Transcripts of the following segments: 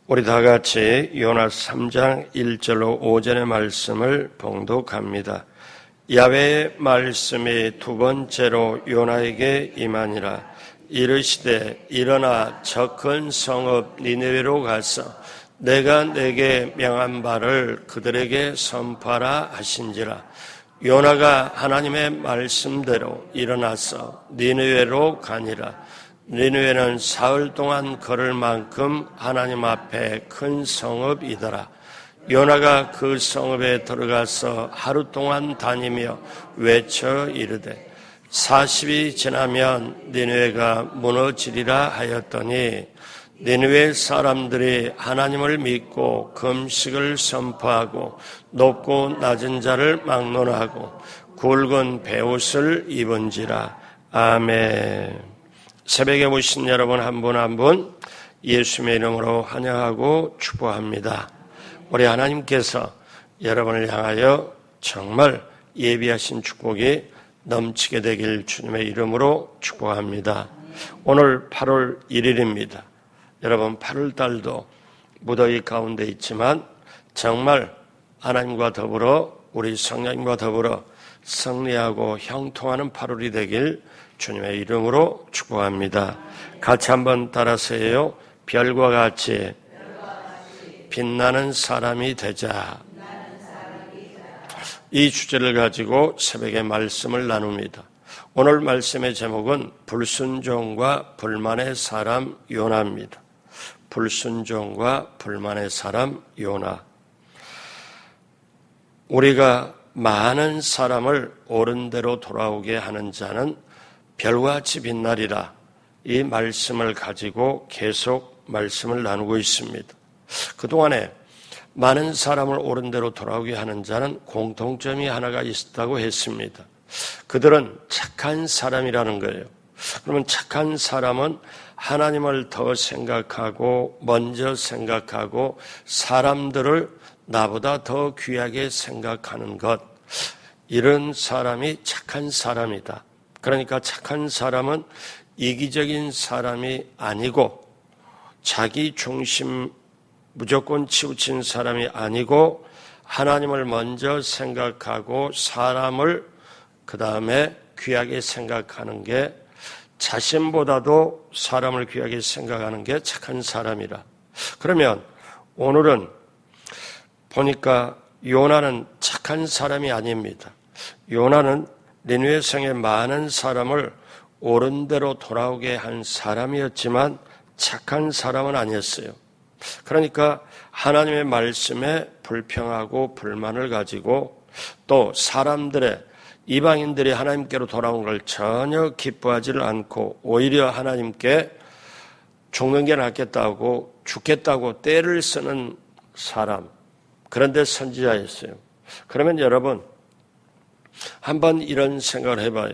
우리 다 같이 요나 3장 1절로 5절의 말씀을 봉독합니다. 야훼의 말씀이 두 번째로 요나에게 임하니라. 이르시되 일어나 저 큰 성읍 니느웨로 가서 내가 내게 명한 바를 그들에게 선포하라 하신지라. 요나가 하나님의 말씀대로 일어나서 니느웨로 가니라. 니느웨는 사흘 동안 걸을 만큼 하나님 앞에 큰 성읍이더라. 요나가 그 성읍에 들어가서 하루 동안 다니며 외쳐 이르되 40이 지나면 니느웨가 무너지리라 하였더니 니느웨 사람들이 하나님을 믿고 금식을 선포하고 높고 낮은 자를 막론하고 굵은 베옷을 입은지라. 아멘. 새벽에 오신 여러분 한 분 한 분 예수님의 이름으로 환영하고 축복합니다. 우리 하나님께서 여러분을 향하여 정말 예비하신 축복이 넘치게 되길 주님의 이름으로 축복합니다. 오늘 8월 1일입니다. 여러분 8월 달도 무더위 가운데 있지만 정말 하나님과 더불어 우리 성령님과 더불어 승리하고 형통하는 8월이 되길 주님의 이름으로 축복합니다. 같이 한번 따라서 해요. 별과 같이 빛나는 사람이 되자. 이 주제를 가지고 새벽에 말씀을 나눕니다. 오늘 말씀의 제목은 불순종과 불만의 사람 요나입니다. 불순종과 불만의 사람 요나. 우리가 많은 사람을 옳은 대로 돌아오게 하는 자는 별과 같이 빛나리라. 이 말씀을 가지고 계속 말씀을 나누고 있습니다. 그동안에 많은 사람을 옳은 대로 돌아오게 하는 자는 공통점이 하나가 있다고 했습니다. 그들은 착한 사람이라는 거예요. 그러면 착한 사람은 하나님을 더 생각하고 먼저 생각하고 사람들을 나보다 더 귀하게 생각하는 것, 이런 사람이 착한 사람이다. 그러니까 착한 사람은 이기적인 사람이 아니고 자기 중심 무조건 치우친 사람이 아니고 하나님을 먼저 생각하고 사람을 그 다음에 귀하게 생각하는 게, 자신보다도 사람을 귀하게 생각하는 게 착한 사람이라. 그러면 오늘은 보니까 요나는 착한 사람이 아닙니다. 요나는 니느웨 성의 많은 사람을 옳은 대로 돌아오게 한 사람이었지만 착한 사람은 아니었어요. 그러니까 하나님의 말씀에 불평하고 불만을 가지고 또 사람들의 이방인들이 하나님께로 돌아온 걸 전혀 기뻐하지를 않고 오히려 하나님께 죽는 게 낫겠다고 죽겠다고 떼를 쓰는 사람, 그런데 선지자였어요. 그러면 여러분 한번 이런 생각을 해봐요.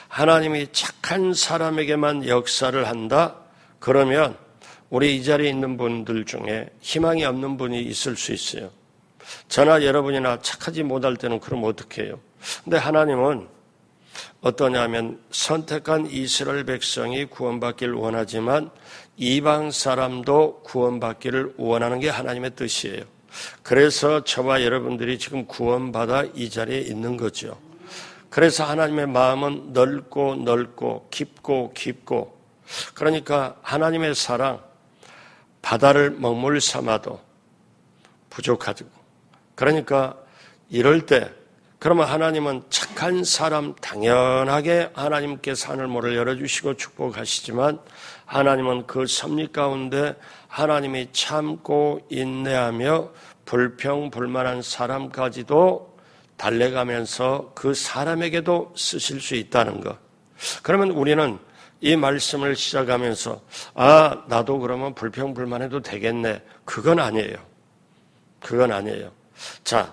하나님이 착한 사람에게만 역사를 한다? 그러면 우리 이 자리에 있는 분들 중에 희망이 없는 분이 있을 수 있어요. 저나 여러분이나 착하지 못할 때는 그럼 어떻게 해요? 근데 하나님은 어떠냐면 선택한 이스라엘 백성이 구원받기를 원하지만 이방 사람도 구원받기를 원하는 게 하나님의 뜻이에요. 그래서 저와 여러분들이 지금 구원받아 이 자리에 있는 거죠. 그래서 하나님의 마음은 넓고 넓고 깊고 깊고, 그러니까 하나님의 사랑, 바다를 먹물 삼아도 부족하고, 그러니까 이럴 때 그러면 하나님은 착한 사람 당연하게 하나님께서 하늘문을 열어주시고 축복하시지만 하나님은 그 섭리 가운데 하나님이 참고 인내하며 불평불만한 사람까지도 달래가면서 그 사람에게도 쓰실 수 있다는 것. 그러면 우리는 이 말씀을 시작하면서 나도 그러면 불평불만해도 되겠네. 그건 아니에요. 그건 아니에요. 자,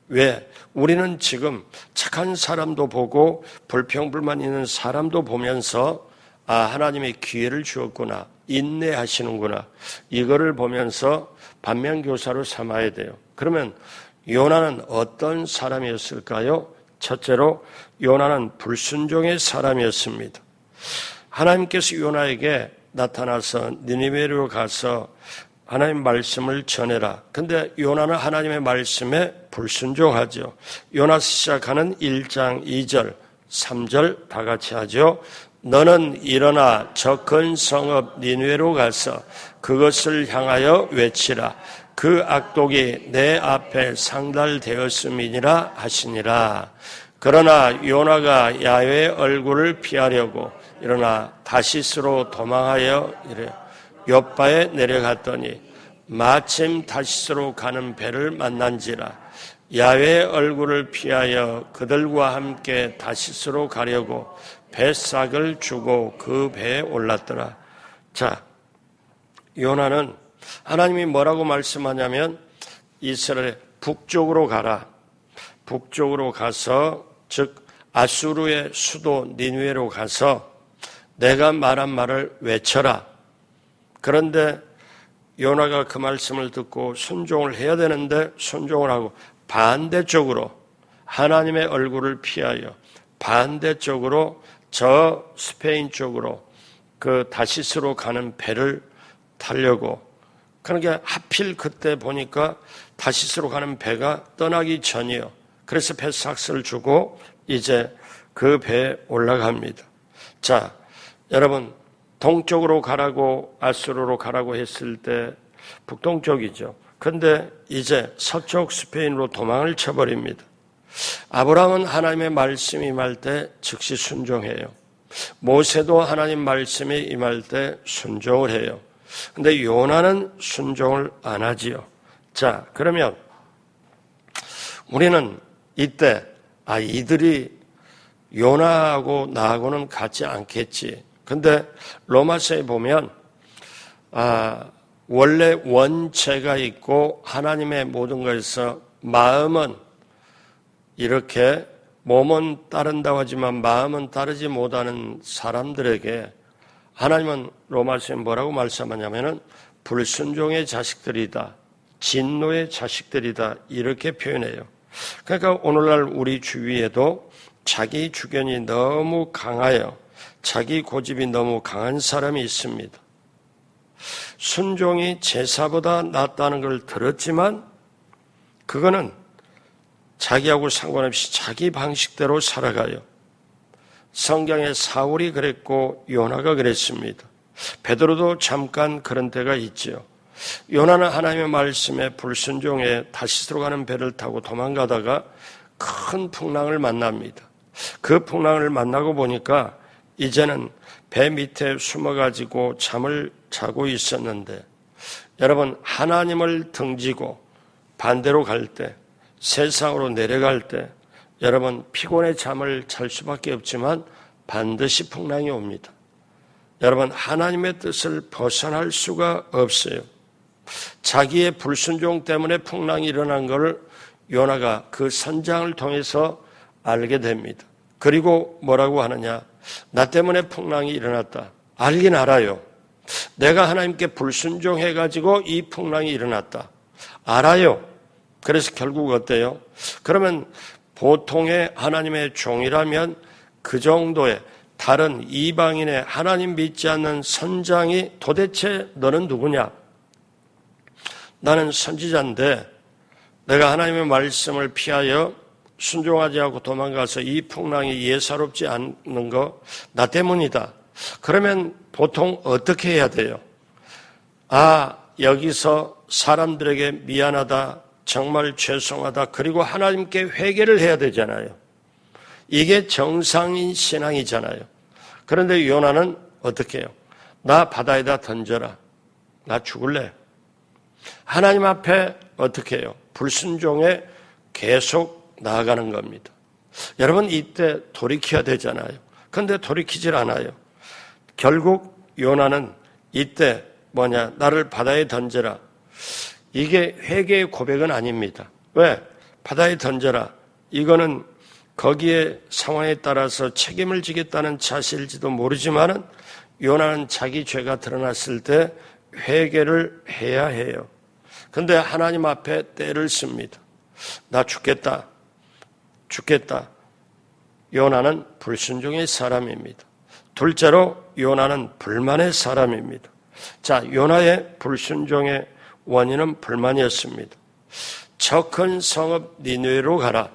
왜? 우리는 지금 착한 사람도 보고 불평불만 있는 사람도 보면서 하나님이 기회를 주었구나, 인내하시는구나, 이거를 보면서 반면교사로 삼아야 돼요. 그러면 요나는 어떤 사람이었을까요? 첫째로 요나는 불순종의 사람이었습니다. 하나님께서 요나에게 나타나서 니느웨로 가서 하나님 말씀을 전해라. 근데 요나는 하나님의 말씀에 불순종하죠. 요나서 시작하는 1장 2절, 3절 다 같이 하죠. 너는 일어나 저 큰 성읍 니느웨로 가서 그것을 향하여 외치라. 그 악독이 내 앞에 상달되었음이니라 하시니라. 그러나 요나가 야훼의 얼굴을 피하려고 일어나 다시스로 도망하여 이래 욥바에 내려갔더니 마침 다시스로 가는 배를 만난지라. 야훼의 얼굴을 피하여 그들과 함께 다시스로 가려고 배싹을 주고 그 배에 올랐더라. 자, 요나는 하나님이 뭐라고 말씀하냐면 이스라엘 북쪽으로 가라. 북쪽으로 가서 즉 아수르의 수도 니느웨로 가서 내가 말한 말을 외쳐라. 그런데 요나가 그 말씀을 듣고 순종을 해야 되는데 순종을 하고 반대쪽으로 하나님의 얼굴을 피하여 반대쪽으로 저 스페인 쪽으로 그 다시스로 가는 배를 타려고. 그러니까 하필 그때 보니까 다시스로 가는 배가 떠나기 전이요. 그래서 배삭스를 주고 이제 그 배에 올라갑니다. 자, 여러분 동쪽으로 가라고 아수르로 가라고 했을 때 북동쪽이죠. 그런데 이제 서쪽 스페인으로 도망을 쳐버립니다. 아브라함은 하나님의 말씀이 임할 때 즉시 순종해요. 모세도 하나님 말씀이 임할 때 순종을 해요. 근데 요나는 순종을 안 하지요. 자, 그러면 우리는 이때 이들이 요나하고 나하고는 같지 않겠지. 근데 로마서에 보면 원래 원체가 있고 하나님의 모든 것에서 마음은 이렇게 몸은 따른다고 하지만 마음은 따르지 못하는 사람들에게 하나님은 로마서에 뭐라고 말씀하냐면은 불순종의 자식들이다. 진노의 자식들이다. 이렇게 표현해요. 그러니까 오늘날 우리 주위에도 자기 주견이 너무 강하여 자기 고집이 너무 강한 사람이 있습니다. 순종이 제사보다 낫다는 걸 들었지만 그거는 자기하고 상관없이 자기 방식대로 살아가요. 성경에 사울이 그랬고 요나가 그랬습니다. 베드로도 잠깐 그런 때가 있죠. 요나는 하나님의 말씀에 불순종해 다시스로 가는 배를 타고 도망가다가 큰 풍랑을 만납니다. 그 풍랑을 만나고 보니까 이제는 배 밑에 숨어가지고 잠을 자고 있었는데 여러분 하나님을 등지고 반대로 갈 때 세상으로 내려갈 때 여러분 피곤의 잠을 잘 수밖에 없지만 반드시 풍랑이 옵니다. 여러분 하나님의 뜻을 벗어날 수가 없어요. 자기의 불순종 때문에 풍랑이 일어난 것을 요나가 그 선장을 통해서 알게 됩니다. 그리고 뭐라고 하느냐? 나 때문에 풍랑이 일어났다. 알긴 알아요. 내가 하나님께 불순종해가지고 이 풍랑이 일어났다. 알아요. 그래서 결국 어때요? 그러면 보통의 하나님의 종이라면 그 정도의 다른 이방인의 하나님 믿지 않는 선장이 도대체 너는 누구냐? 나는 선지자인데 내가 하나님의 말씀을 피하여 순종하지 않고 도망가서 이 풍랑이 예사롭지 않는 거 나 때문이다. 그러면 보통 어떻게 해야 돼요? 여기서 사람들에게 미안하다. 정말 죄송하다. 그리고 하나님께 회개를 해야 되잖아요. 이게 정상인 신앙이잖아요. 그런데 요나는 어떻게 해요? 나 바다에다 던져라. 나 죽을래. 하나님 앞에 어떻게 해요? 불순종에 계속 나아가는 겁니다. 여러분 이때 돌이켜야 되잖아요. 그런데 돌이키질 않아요. 결국 요나는 이때 나를 바다에 던져라. 이게 회개의 고백은 아닙니다. 왜? 바다에 던져라. 이거는 거기에 상황에 따라서 책임을 지겠다는 자세일지도 모르지만은 요나는 자기 죄가 드러났을 때 회개를 해야 해요. 근데 하나님 앞에 때를 씁니다. 나 죽겠다. 요나는 불순종의 사람입니다. 둘째로 요나는 불만의 사람입니다. 자, 요나의 불순종의 원인은 불만이었습니다. 저 큰 성읍 니느웨로 가라.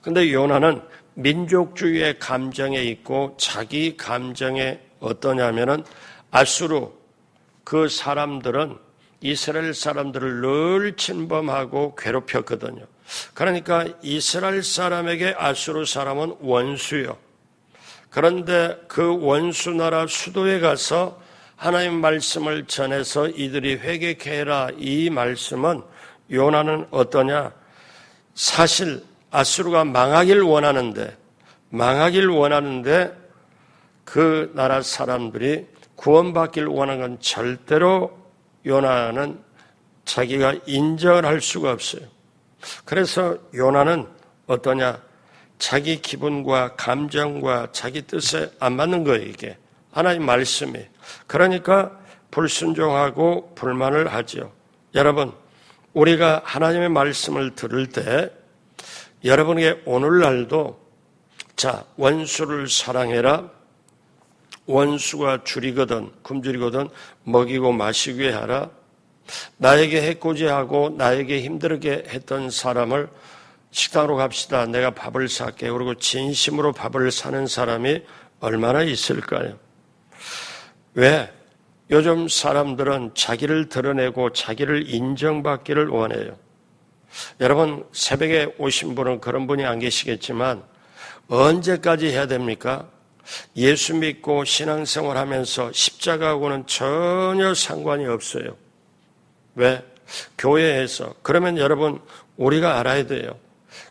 근데 요나는 민족주의의 감정에 있고 자기 감정에 어떠냐면은 아수르 그 사람들은 이스라엘 사람들을 늘 침범하고 괴롭혔거든요. 그러니까 이스라엘 사람에게 아수르 사람은 원수요. 그런데 그 원수 나라 수도에 가서 하나님 말씀을 전해서 이들이 회개케 해라. 이 말씀은 요나는 어떠냐? 사실 아수르가 망하길 원하는데 그 나라 사람들이 구원받길 원하는 건 절대로 요나는 자기가 인정을 할 수가 없어요. 그래서 요나는 어떠냐? 자기 기분과 감정과 자기 뜻에 안 맞는 거예요, 이게. 하나님 말씀이. 그러니까 불순종하고 불만을 하죠. 여러분, 우리가 하나님의 말씀을 들을 때 여러분에게 오늘날도 자, 원수를 사랑해라. 원수가 줄이거든 굶주리거든 먹이고 마시게 하라. 나에게 해코지하고 나에게 힘들게 했던 사람을 식당으로 갑시다. 내가 밥을 살게. 그리고 진심으로 밥을 사는 사람이 얼마나 있을까요? 왜? 요즘 사람들은 자기를 드러내고 자기를 인정받기를 원해요. 여러분, 새벽에 오신 분은 그런 분이 안 계시겠지만 언제까지 해야 됩니까? 예수 믿고 신앙생활 하면서 십자가하고는 전혀 상관이 없어요. 왜? 교회에서. 그러면 여러분, 우리가 알아야 돼요.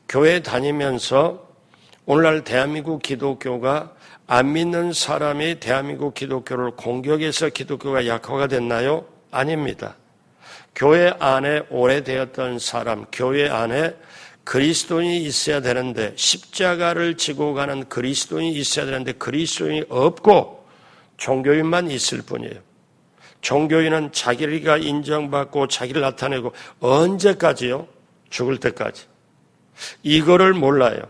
교회 다니면서 오늘날 대한민국 기독교가 안 믿는 사람이 대한민국 기독교를 공격해서 기독교가 약화가 됐나요? 아닙니다. 교회 안에 오래되었던 사람, 교회 안에 그리스도인이 있어야 되는데 십자가를 지고 가는 그리스도인이 있어야 되는데 그리스도인이 없고 종교인만 있을 뿐이에요. 종교인은 자기가 인정받고 자기를 나타내고 언제까지요? 죽을 때까지. 이거를 몰라요.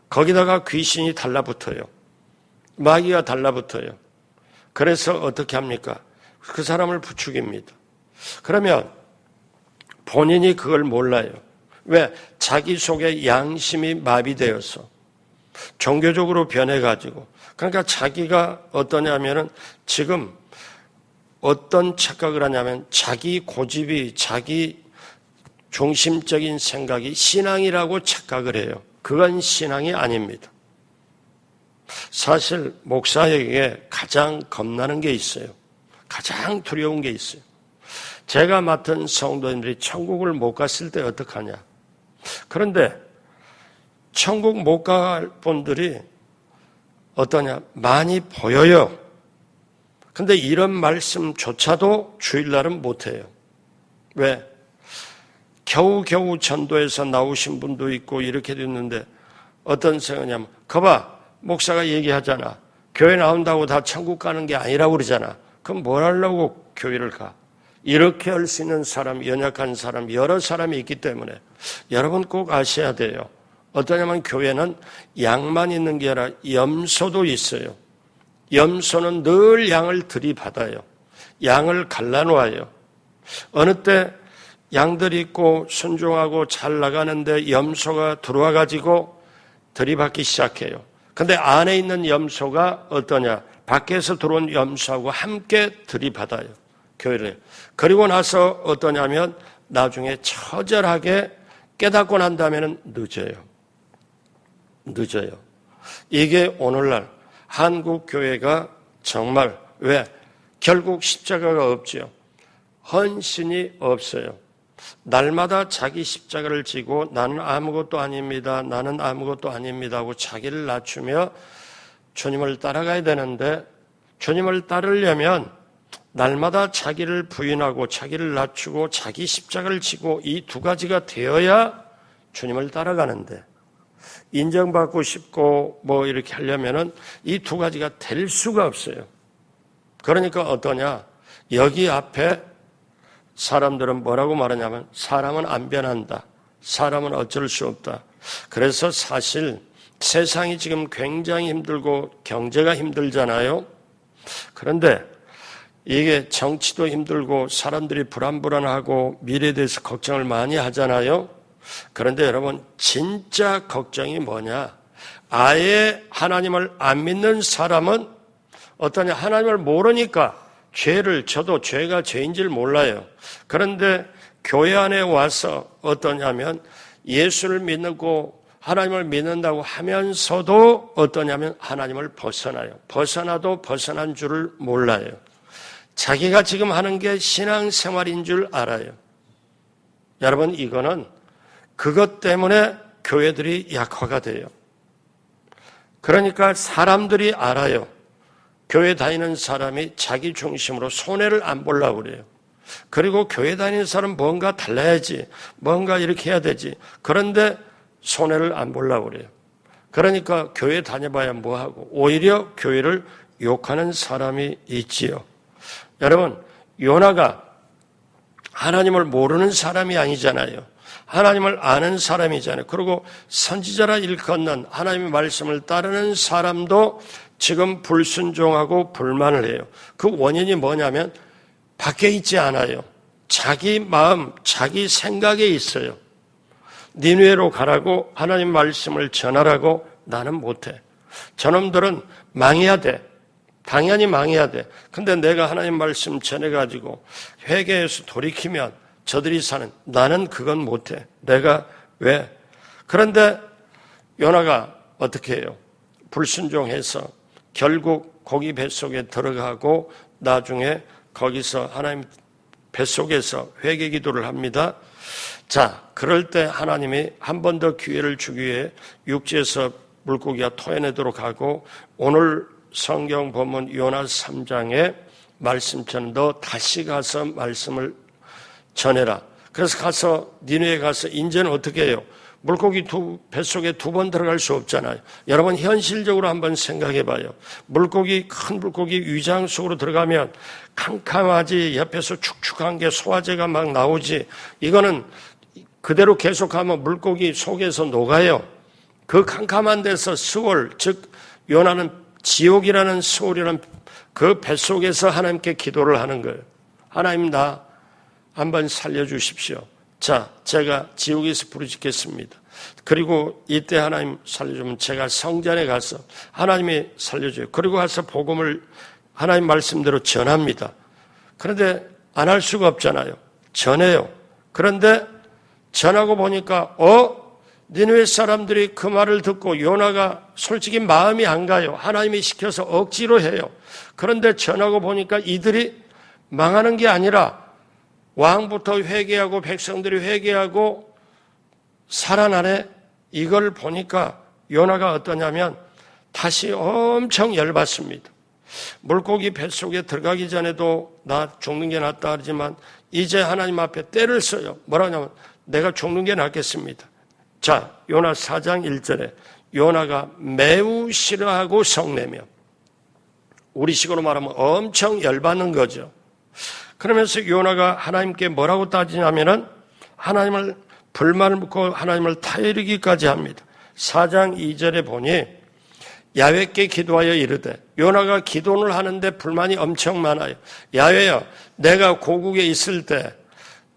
거기다가 귀신이 달라붙어요. 마귀가 달라붙어요. 그래서 어떻게 합니까? 그 사람을 부추깁니다. 그러면 본인이 그걸 몰라요. 왜? 자기 속에 양심이 마비되어서 종교적으로 변해가지고 그러니까 자기가 어떠냐면은 지금 어떤 착각을 하냐면 자기 고집이 자기 중심적인 생각이 신앙이라고 착각을 해요. 그건 신앙이 아닙니다. 사실 목사에게 가장 겁나는 게 있어요. 가장 두려운 게 있어요. 제가 맡은 성도님들이 천국을 못 갔을 때 어떡하냐. 그런데 천국 못 갈 분들이 어떠냐? 많이 보여요. 근데 이런 말씀조차도 주일날은 못해요. 왜? 겨우겨우 전도에서 나오신 분도 있고 이렇게 됐는데 어떤 생각이냐면 거봐 목사가 얘기하잖아. 교회 나온다고 다 천국 가는 게 아니라고 그러잖아. 그럼 뭘 하려고 교회를 가? 이렇게 할 수 있는 사람, 연약한 사람, 여러 사람이 있기 때문에 여러분 꼭 아셔야 돼요. 어떠냐면 교회는 양만 있는 게 아니라 염소도 있어요. 염소는 늘 양을 들이받아요. 양을 갈라놓아요. 어느 때 양들이 있고 순종하고 잘 나가는데 염소가 들어와가지고 들이받기 시작해요. 근데 안에 있는 염소가 어떠냐? 밖에서 들어온 염소하고 함께 들이받아요. 교회를. 그리고 나서 어떠냐면 나중에 처절하게 깨닫고 난 다음에는 늦어요. 이게 오늘날 한국 교회가 정말 왜? 결국 십자가가 없죠. 헌신이 없어요. 날마다 자기 십자가를 지고 나는 아무것도 아닙니다. 나는 아무것도 아닙니다 하고 자기를 낮추며 주님을 따라가야 되는데 주님을 따르려면 날마다 자기를 부인하고 자기를 낮추고 자기 십자가를 지고 이 두 가지가 되어야 주님을 따라가는데 인정받고 싶고 뭐 이렇게 하려면은 이 두 가지가 될 수가 없어요. 그러니까 어떠냐? 여기 앞에 사람들은 뭐라고 말하냐면 사람은 안 변한다. 사람은 어쩔 수 없다. 그래서 사실 세상이 지금 굉장히 힘들고 경제가 힘들잖아요. 그런데 이게 정치도 힘들고 사람들이 불안불안하고 미래에 대해서 걱정을 많이 하잖아요. 그런데 여러분, 진짜 걱정이 뭐냐? 아예 하나님을 안 믿는 사람은 어떠냐? 하나님을 모르니까 저도 죄가 죄인 줄 몰라요. 그런데 교회 안에 와서 어떠냐면 예수를 믿고 하나님을 믿는다고 하면서도 어떠냐면 하나님을 벗어나요. 벗어나도 벗어난 줄을 몰라요. 자기가 지금 하는 게 신앙생활인 줄 알아요. 여러분, 이거는 그것 때문에 교회들이 약화가 돼요. 그러니까 사람들이 알아요. 교회 다니는 사람이 자기 중심으로 손해를 안 보려고 그래요. 그리고 교회 다니는 사람은 뭔가 달라야지, 뭔가 이렇게 해야 되지. 그런데 손해를 안 보려고 그래요. 그러니까 교회 다녀봐야 뭐하고 오히려 교회를 욕하는 사람이 있지요. 여러분, 요나가 하나님을 모르는 사람이 아니잖아요. 하나님을 아는 사람이잖아요. 그리고 선지자라 일컫는 하나님의 말씀을 따르는 사람도 지금 불순종하고 불만을 해요. 그 원인이 뭐냐면 밖에 있지 않아요. 자기 마음, 자기 생각에 있어요. 니느웨로 가라고 하나님 말씀을 전하라고 나는 못해. 저놈들은 망해야 돼. 당연히 망해야 돼. 근데 내가 하나님 말씀 전해가지고 회개해서 돌이키면 저들이 사는, 나는 그건 못해. 내가 왜? 그런데 요나가 어떻게 해요? 불순종해서 결국 고기 뱃속에 들어가고 나중에 거기서 하나님 뱃속에서 회개 기도를 합니다. 자, 그럴 때 하나님이 한 번 더 기회를 주기 위해 육지에서 물고기가 토해내도록 하고 오늘 성경 본문 요나 3장에 말씀처럼 너 다시 가서 말씀을 전해라. 그래서 가서 니느웨에 가서 이제는 어떻게 해요? 물고기 뱃속에 2번 들어갈 수 없잖아요. 여러분 현실적으로 한번 생각해 봐요. 큰 물고기 위장 속으로 들어가면 캄캄하지, 옆에서 축축한 게 소화제가 막 나오지. 이거는 그대로 계속하면 물고기 속에서 녹아요. 그 캄캄한 데서 스월, 즉 요나는 지옥이라는 스월이라는 그 뱃속에서 하나님께 기도를 하는 거예요. 하나님, 나 한번 살려주십시오. 자, 제가 지옥에서 부르짖겠습니다. 그리고 이때 하나님 살려주면 제가 성전에 가서 하나님이 살려줘요. 그리고 가서 복음을 하나님 말씀대로 전합니다. 그런데 안 할 수가 없잖아요. 전해요. 그런데 전하고 보니까 니느웨 사람들이 그 말을 듣고 요나가 솔직히 마음이 안 가요. 하나님이 시켜서 억지로 해요. 그런데 전하고 보니까 이들이 망하는 게 아니라 왕부터 회개하고 백성들이 회개하고 살아나네. 이걸 보니까 요나가 어떠냐면 다시 엄청 열받습니다. 물고기 뱃속에 들어가기 전에도 나 죽는 게 낫다 하지만 이제 하나님 앞에 때를 써요. 뭐라냐면 내가 죽는 게 낫겠습니다. 자, 요나 4장 1절에 요나가 매우 싫어하고 성내며, 우리식으로 말하면 엄청 열받는 거죠. 그러면서 요나가 하나님께 뭐라고 따지냐면은 하나님을 불만을 묻고 하나님을 타이르기까지 합니다. 4장 2절에 보니 야훼께 기도하여 이르되, 요나가 기도를 하는데 불만이 엄청 많아요. 야훼여, 내가 고국에 있을 때,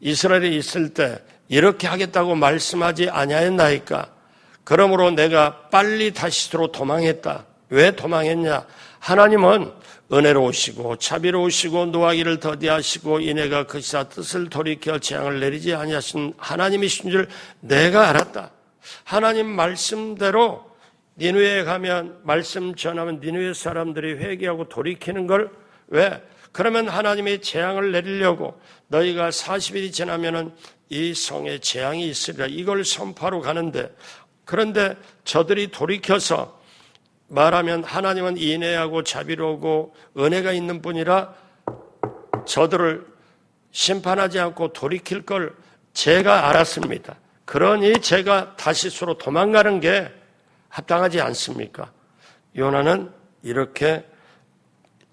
이스라엘에 있을 때 이렇게 하겠다고 말씀하지 아니하였나이까? 그러므로 내가 빨리 다시스로 도망했다. 왜 도망했냐? 하나님은 은혜로우시고 자비로우시고 노하기를 더디하시고 이내가 그시사 뜻을 돌이켜 재앙을 내리지 아니하신 하나님이신 줄 내가 알았다. 하나님 말씀대로 니느웨에 가면 말씀 전하면 니느웨 사람들이 회개하고 돌이키는 걸 왜? 그러면 하나님이 재앙을 내리려고 너희가 40일이 지나면은 이 성에 재앙이 있으리라, 이걸 선포하러 가는데, 그런데 저들이 돌이켜서 말하면 하나님은 인애하고 자비로우고 은혜가 있는 분이라 저들을 심판하지 않고 돌이킬 걸 제가 알았습니다. 그러니 제가 다시스로 도망가는 게 합당하지 않습니까? 요나는 이렇게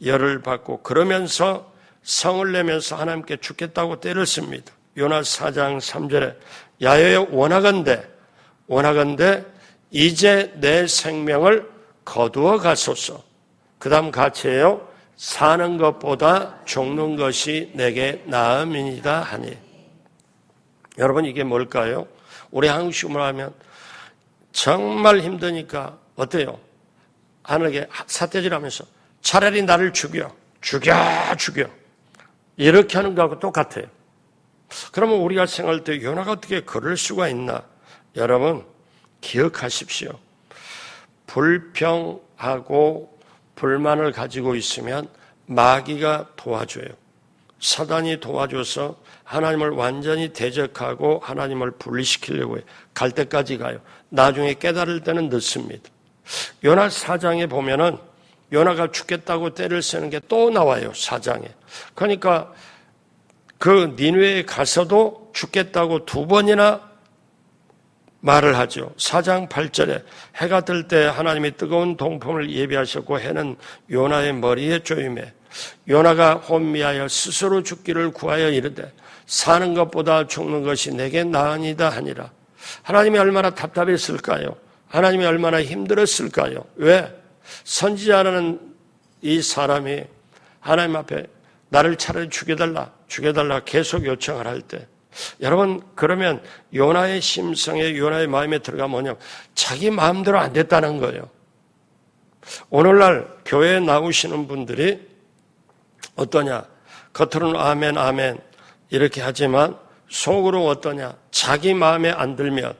열을 받고 그러면서 성을 내면서 하나님께 죽겠다고 때를 씁니다. 요나 4장 3절에 야훼여 원하건대 이제 내 생명을 거두어 가소서. 그 다음 같이 해요. 사는 것보다 죽는 것이 내게 나음이니이다 하니. 여러분, 이게 뭘까요? 우리 한국식으로 하면 정말 힘드니까 어때요? 하늘에게 삿대질하면서 차라리 나를 죽여 이렇게 하는 거하고 똑같아요. 그러면 우리가 생각할 때 요나가 어떻게 그럴 수가 있나? 여러분, 기억하십시오. 불평하고 불만을 가지고 있으면 마귀가 도와줘요. 사단이 도와줘서 하나님을 완전히 대적하고 하나님을 분리시키려고 해요. 갈 때까지 가요. 나중에 깨달을 때는 늦습니다. 요나 4장에 보면은 요나가 죽겠다고 때를 쓰는 게 또 나와요. 4장에. 그러니까 그 니느웨에 가서도 죽겠다고 2번이나 말을 하죠. 4장 8절에 해가 뜰 때 하나님이 뜨거운 동풍을 예비하셨고 해는 요나의 머리에 쪼임해 요나가 혼미하여 스스로 죽기를 구하여 이르되 사는 것보다 죽는 것이 내게 나으니다 하니라. 하나님이 얼마나 답답했을까요? 하나님이 얼마나 힘들었을까요? 왜? 선지자라는 이 사람이 하나님 앞에 나를 차라리 죽여달라 계속 요청을 할 때, 여러분, 그러면 요나의 심성에, 요나의 마음에 들어가 뭐냐? 자기 마음대로 안 됐다는 거예요. 오늘날 교회에 나오시는 분들이 어떠냐? 겉으로는 아멘, 아멘 이렇게 하지만 속으로 어떠냐? 자기 마음에 안 들면,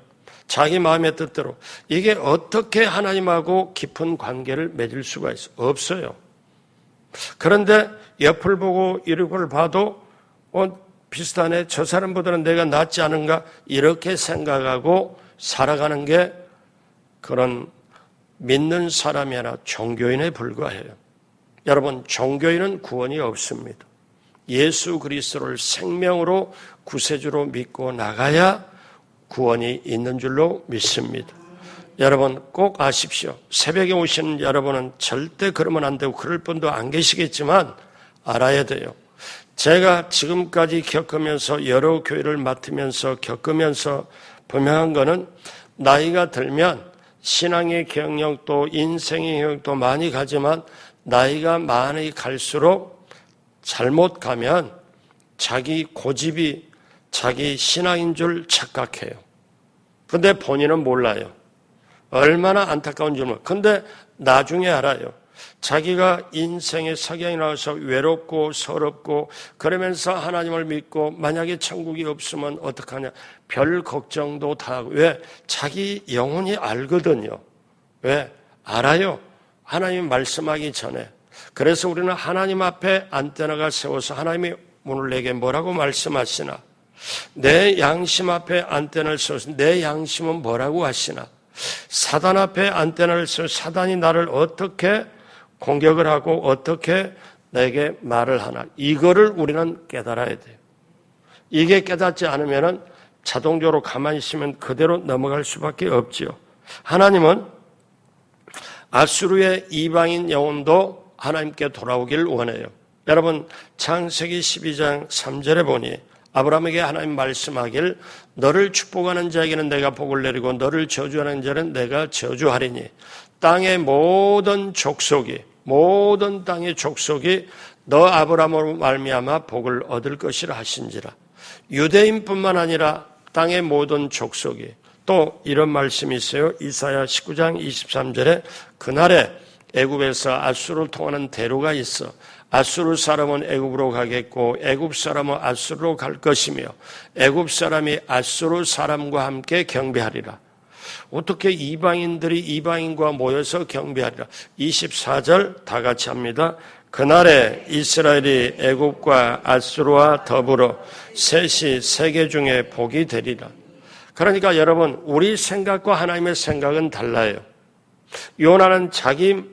자기 마음의 뜻대로 이게 어떻게 하나님하고 깊은 관계를 맺을 수가 있어? 없어요. 그런데 옆을 보고 이륙을 봐도 비슷하네, 저 사람보다는 내가 낫지 않은가 이렇게 생각하고 살아가는 게 그런 믿는 사람이 아니라 종교인에 불과해요. 여러분, 종교인은 구원이 없습니다. 예수 그리스도를 생명으로 구세주로 믿고 나가야 구원이 있는 줄로 믿습니다. 여러분 꼭 아십시오. 새벽에 오시는 여러분은 절대 그러면 안 되고 그럴 분도 안 계시겠지만 알아야 돼요. 제가 지금까지 겪으면서 여러 교회를 맡으면서 겪으면서 분명한 거는 나이가 들면 신앙의 경력도 인생의 경력도 많이 가지만 나이가 많이 갈수록 잘못 가면 자기 고집이 자기 신앙인 줄 착각해요. 근데 본인은 몰라요. 얼마나 안타까운 줄 몰라요. 근데 나중에 알아요. 자기가 인생의 석양이 나와서 외롭고 서럽고 그러면서 하나님을 믿고 만약에 천국이 없으면 어떡하냐. 별 걱정도 다 하고. 왜? 자기 영혼이 알거든요. 왜? 알아요. 하나님 말씀하기 전에. 그래서 우리는 하나님 앞에 안테나가 세워서 하나님이 오늘 내게 뭐라고 말씀하시나? 내 양심 앞에 안테나를 세워서 내 양심은 뭐라고 하시나? 사단 앞에 안테나를 세워서 사단이 나를 어떻게 공격을 하고 어떻게 내게 말을 하나? 이거를 우리는 깨달아야 돼요. 이게 깨닫지 않으면 자동적으로 가만히 있으면 그대로 넘어갈 수밖에 없지요. 하나님은 아수르의 이방인 영혼도 하나님께 돌아오기를 원해요. 여러분, 창세기 12장 3절에 보니 아브라함에게 하나님 말씀하길 너를 축복하는 자에게는 내가 복을 내리고 너를 저주하는 자는 내가 저주하리니 땅의 모든 땅의 족속이 너 아브라함으로 말미암아 복을 얻을 것이라 하신지라. 유대인뿐만 아니라 땅의 모든 족속이. 또 이런 말씀이 있어요. 이사야 19장 23절에 그날에 애굽에서 아수르를 통하는 대로가 있어 아수르 사람은 애굽으로 가겠고 애굽 사람은 아수르로 갈 것이며 애굽 사람이 아수르 사람과 함께 경배하리라. 어떻게 이방인들이 이방인과 모여서 경배하리라. 24절 다 같이 합니다. 그날에 이스라엘이 애굽과 아수르와 더불어 셋이 세계 중에 복이 되리라. 그러니까 여러분, 우리 생각과 하나님의 생각은 달라요. 요나는 자기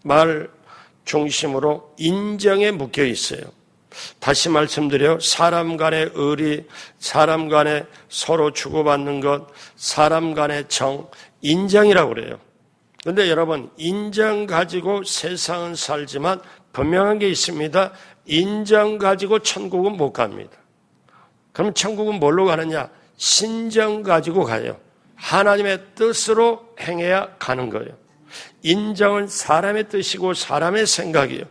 말 중심으로 인정에 묶여 있어요. 다시 말씀드려 사람 간의 의리, 사람 간에 서로 주고받는 것, 사람 간의 정, 인정이라고 그래요. 그런데 여러분, 인정 가지고 세상은 살지만 분명한 게 있습니다. 인정 가지고 천국은 못 갑니다. 그럼 천국은 뭘로 가느냐? 신정 가지고 가요. 하나님의 뜻으로 행해야 가는 거예요. 인정은 사람의 뜻이고 사람의 생각이에요.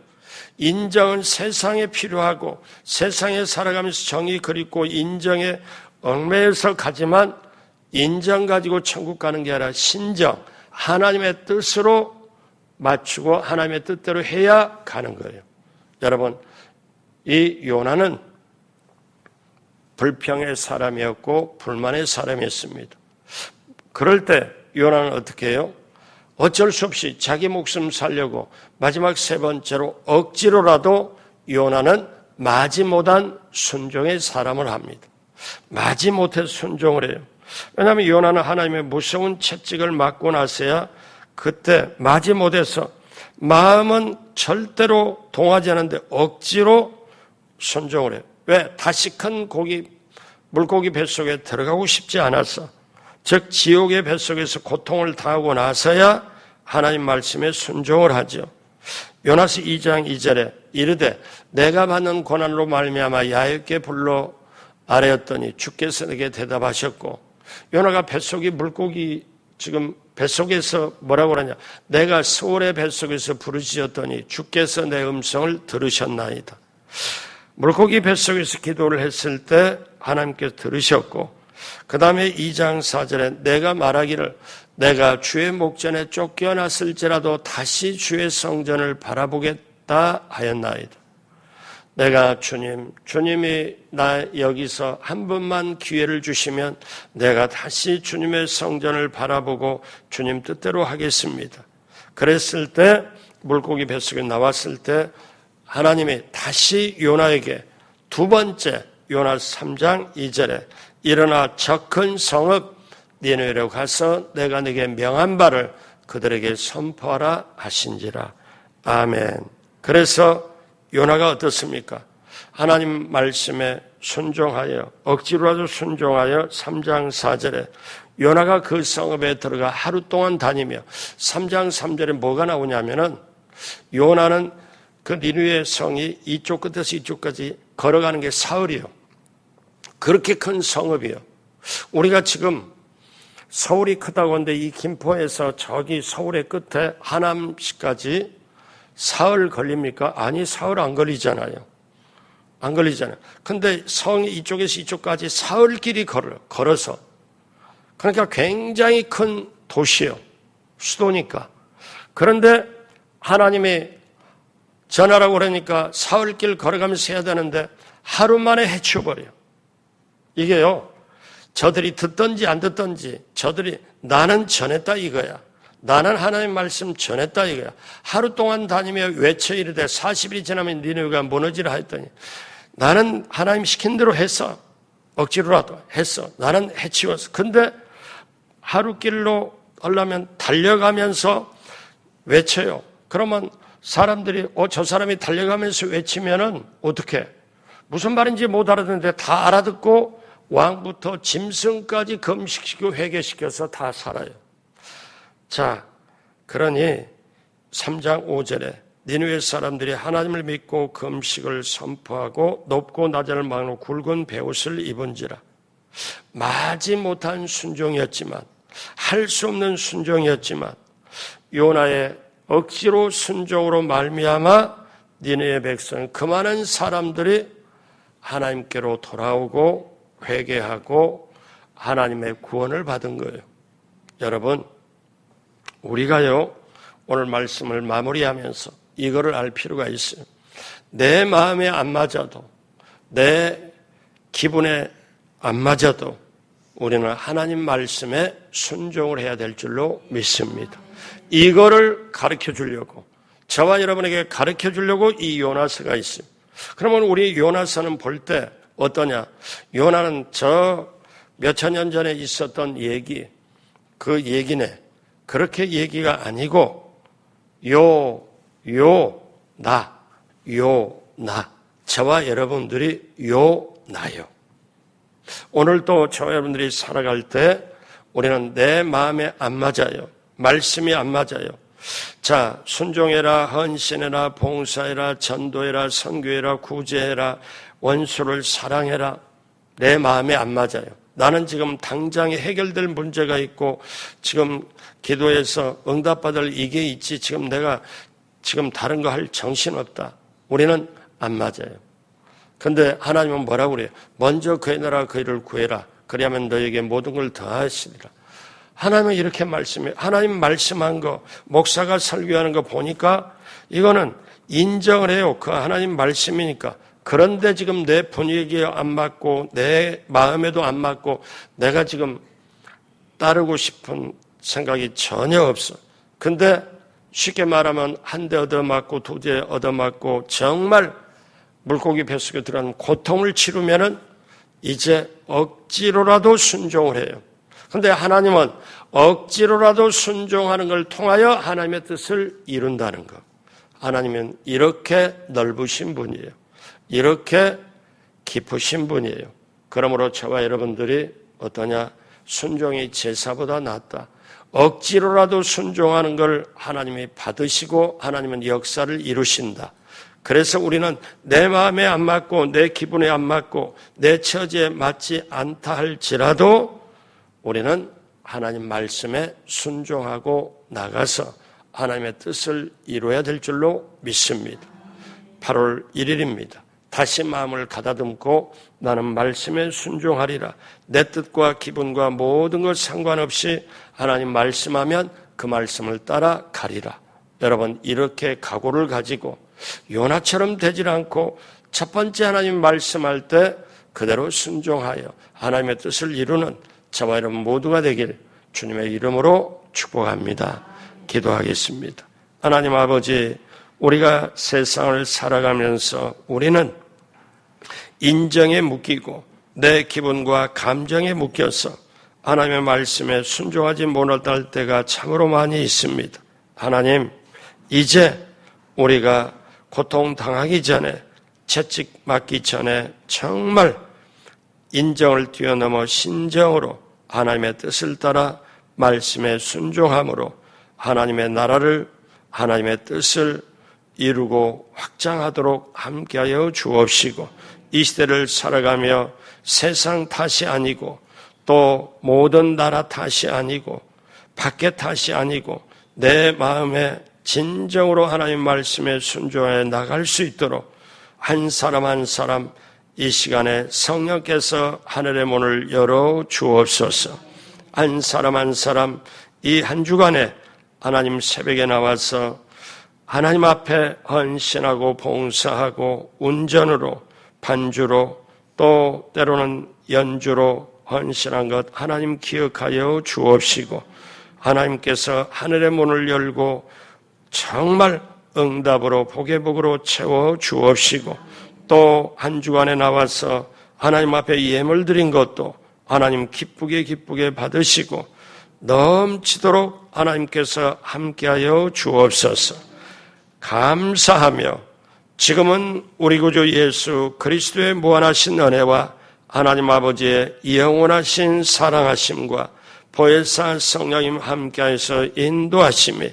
인정은 세상에 필요하고 세상에 살아가면서 정이 그립고 인정에 얽매여서 가지만 인정 가지고 천국 가는 게 아니라 신정, 하나님의 뜻으로 맞추고 하나님의 뜻대로 해야 가는 거예요. 여러분, 이 요나는 불평의 사람이었고 불만의 사람이었습니다. 그럴 때 요나는 어떻게 해요? 어쩔 수 없이 자기 목숨 살려고 마지막 세 번째로 억지로라도 요나는 마지못한 순종의 사람을 합니다. 마지못해 순종을 해요. 왜냐하면 요나는 하나님의 무서운 채찍을 맞고 나서야 그때 마지못해서 마음은 절대로 동하지 않는데 억지로 순종을 해요. 왜? 다시 큰 물고기 뱃속에 들어가고 싶지 않아서, 즉 지옥의 뱃속에서 고통을 당하고 나서야 하나님 말씀에 순종을 하죠. 요나서 2장 2절에 이르되 내가 받는 고난으로 말미암아 야곱께 불러 아뢰었더니 주께서 내게 대답하셨고, 요나가 뱃속이 물고기 지금 뱃속에서 뭐라고 하냐, 내가 소울의 뱃속에서 부르짖었더니 주께서 내 음성을 들으셨나이다. 물고기 뱃속에서 기도를 했을 때 하나님께서 들으셨고, 그 다음에 2장 4절에 내가 말하기를 내가 주의 목전에 쫓겨났을지라도 다시 주의 성전을 바라보겠다 하였나이다. 내가 주님이 나 여기서 한 번만 기회를 주시면 내가 다시 주님의 성전을 바라보고 주님 뜻대로 하겠습니다. 그랬을 때 물고기 뱃속에 나왔을 때 하나님이 다시 요나에게 두 번째 요나 3장 2절에 일어나 저 큰 성읍 니느웨로 가서 내가 네게 명한 바를 그들에게 선포하라 하신지라. 아멘. 그래서 요나가 어떻습니까? 하나님 말씀에 순종하여 억지로라도 순종하여 3장 4절에 요나가 그 성읍에 들어가 하루 동안 다니며 3장 3절에 뭐가 나오냐면은 요나는 그 니느웨 성이 이쪽 끝에서 이쪽까지 걸어가는 게 사흘이요. 그렇게 큰 성읍이요. 우리가 지금 서울이 크다고 하는데 이 김포에서 저기 서울의 끝에 하남시까지 사흘 걸립니까? 아니, 사흘 안 걸리잖아요. 안 걸리잖아요. 근데 성이 이쪽에서 이쪽까지 사흘 길이 걸어서. 그러니까 굉장히 큰 도시요. 수도니까. 그런데 하나님이 전하라고 그러니까 사흘 길 걸어가면서 해야 되는데 하루 만에 해치워버려요. 이게요, 저들이 듣든지 안 듣든지 저들이 나는 전했다 이거야. 나는 하나님 말씀 전했다 이거야. 하루 동안 다니며 외쳐 이르되 40일이 지나면 니느웨가 무너지라 했더니 나는 하나님 시킨 대로 했어. 억지로라도 했어. 나는 해치웠어. 근데 하루 길로 하려면 달려가면서 외쳐요. 그러면 사람들이 저 사람이 달려가면서 외치면은 어떻게? 무슨 말인지 못 알아듣는데 다 알아듣고 왕부터 짐승까지 금식시키고 회개시켜서 다 살아요. 자, 그러니 3장 5절에 니느웨 사람들이 하나님을 믿고 금식을 선포하고 높고 낮을 막로 굵은 베옷을 입은지라. 마지못한 순종이었지만, 할 수 없는 순종이었지만 요나의 억지로 순종으로 말미암아 니느웨 백성 그 많은 사람들이 하나님께로 돌아오고 회개하고 하나님의 구원을 받은 거예요. 여러분, 우리가요 오늘 말씀을 마무리하면서 이거를 알 필요가 있어요. 내 마음에 안 맞아도, 내 기분에 안 맞아도 우리는 하나님 말씀에 순종을 해야 될 줄로 믿습니다. 이거를 가르쳐 주려고, 저와 여러분에게 가르쳐 주려고 이 요나서가 있습니다. 그러면 우리 요나서는 볼 때 어떠냐? 요나는 저 몇천 년 전에 있었던 얘기, 그 얘기네. 그렇게 얘기가 아니고 나. 저와 여러분들이 나요. 오늘도 저와 여러분들이 살아갈 때 우리는 내 마음에 안 맞아요. 말씀이 안 맞아요. 자, 순종해라, 헌신해라, 봉사해라, 전도해라, 선교해라, 구제해라, 원수를 사랑해라. 내 마음에 안 맞아요. 나는 지금 당장에 해결될 문제가 있고 지금 기도해서 응답받을 이게 있지 지금 내가 지금 다른 거 할 정신없다. 우리는 안 맞아요. 근데 하나님은 뭐라고 그래요? 먼저 그의 나라 그의 일을 구해라. 그리하면 너에게 모든 걸 더하시리라. 하나님은 이렇게 말씀해요. 하나님 말씀한 거, 목사가 설교하는 거 보니까 이거는 인정을 해요. 그 하나님 말씀이니까. 그런데 지금 내 분위기에 안 맞고 내 마음에도 안 맞고 내가 지금 따르고 싶은 생각이 전혀 없어. 근데 쉽게 말하면 한 대 얻어맞고 두 대 얻어맞고 정말 물고기 뱃속에 들어가는 고통을 치르면은 이제 억지로라도 순종을 해요. 근데 하나님은 억지로라도 순종하는 걸 통하여 하나님의 뜻을 이룬다는 것. 하나님은 이렇게 넓으신 분이에요. 이렇게 깊으신 분이에요. 그러므로 저와 여러분들이 어떠냐? 순종이 제사보다 낫다. 억지로라도 순종하는 걸 하나님이 받으시고 하나님은 역사를 이루신다. 그래서 우리는 내 마음에 안 맞고 내 기분에 안 맞고 내 처지에 맞지 않다 할지라도 우리는 하나님 말씀에 순종하고 나가서 하나님의 뜻을 이루어야 될 줄로 믿습니다. 8월 1일입니다. 다시 마음을 가다듬고 나는 말씀에 순종하리라. 내 뜻과 기분과 모든 것 상관없이 하나님 말씀하면 그 말씀을 따라 가리라. 여러분 이렇게 각오를 가지고 요나처럼 되질 않고 첫 번째 하나님 말씀할 때 그대로 순종하여 하나님의 뜻을 이루는 저와 여러분 모두가 되길 주님의 이름으로 축복합니다. 기도하겠습니다. 하나님 아버지, 우리가 세상을 살아가면서 우리는 인정에 묶이고 내 기분과 감정에 묶여서 하나님의 말씀에 순종하지 못할 때가 참으로 많이 있습니다. 하나님, 이제 우리가 고통당하기 전에, 채찍 맞기 전에 정말 인정을 뛰어넘어 신정으로 하나님의 뜻을 따라 말씀에 순종함으로 하나님의 나라를, 하나님의 뜻을 이루고 확장하도록 함께하여 주옵시고, 이 시대를 살아가며 세상 탓이 아니고 또 모든 나라 탓이 아니고 밖의 탓이 아니고 내 마음에 진정으로 하나님 말씀에 순종해 나갈 수 있도록 한 사람 한 사람 이 시간에 성령께서 하늘의 문을 열어 주옵소서. 한 사람 한 사람 이 한 주간에 하나님 새벽에 나와서 하나님 앞에 헌신하고 봉사하고 운전으로 반주로 또 때로는 연주로 헌신한 것 하나님 기억하여 주옵시고, 하나님께서 하늘의 문을 열고 정말 응답으로 복의 복으로 채워 주옵시고, 또 한 주간에 나와서 하나님 앞에 예물 드린 것도 하나님 기쁘게 받으시고 넘치도록 하나님께서 함께하여 주옵소서. 감사하며 지금은 우리 구주 예수 그리스도의 무한하신 은혜와 하나님 아버지의 영원하신 사랑하심과 보혜사 성령님 함께하여서 인도하심이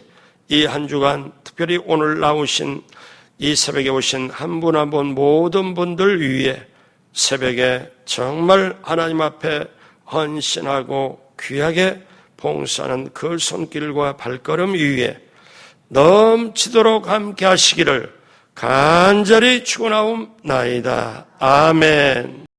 이 한 주간 특별히 오늘 나오신 이 새벽에 오신 한 분 한 분 모든 분들 위해 새벽에 정말 하나님 앞에 헌신하고 귀하게 봉사하는 그 손길과 발걸음 위에 넘치도록 함께 하시기를 간절히 축원하옵나이다. 아멘.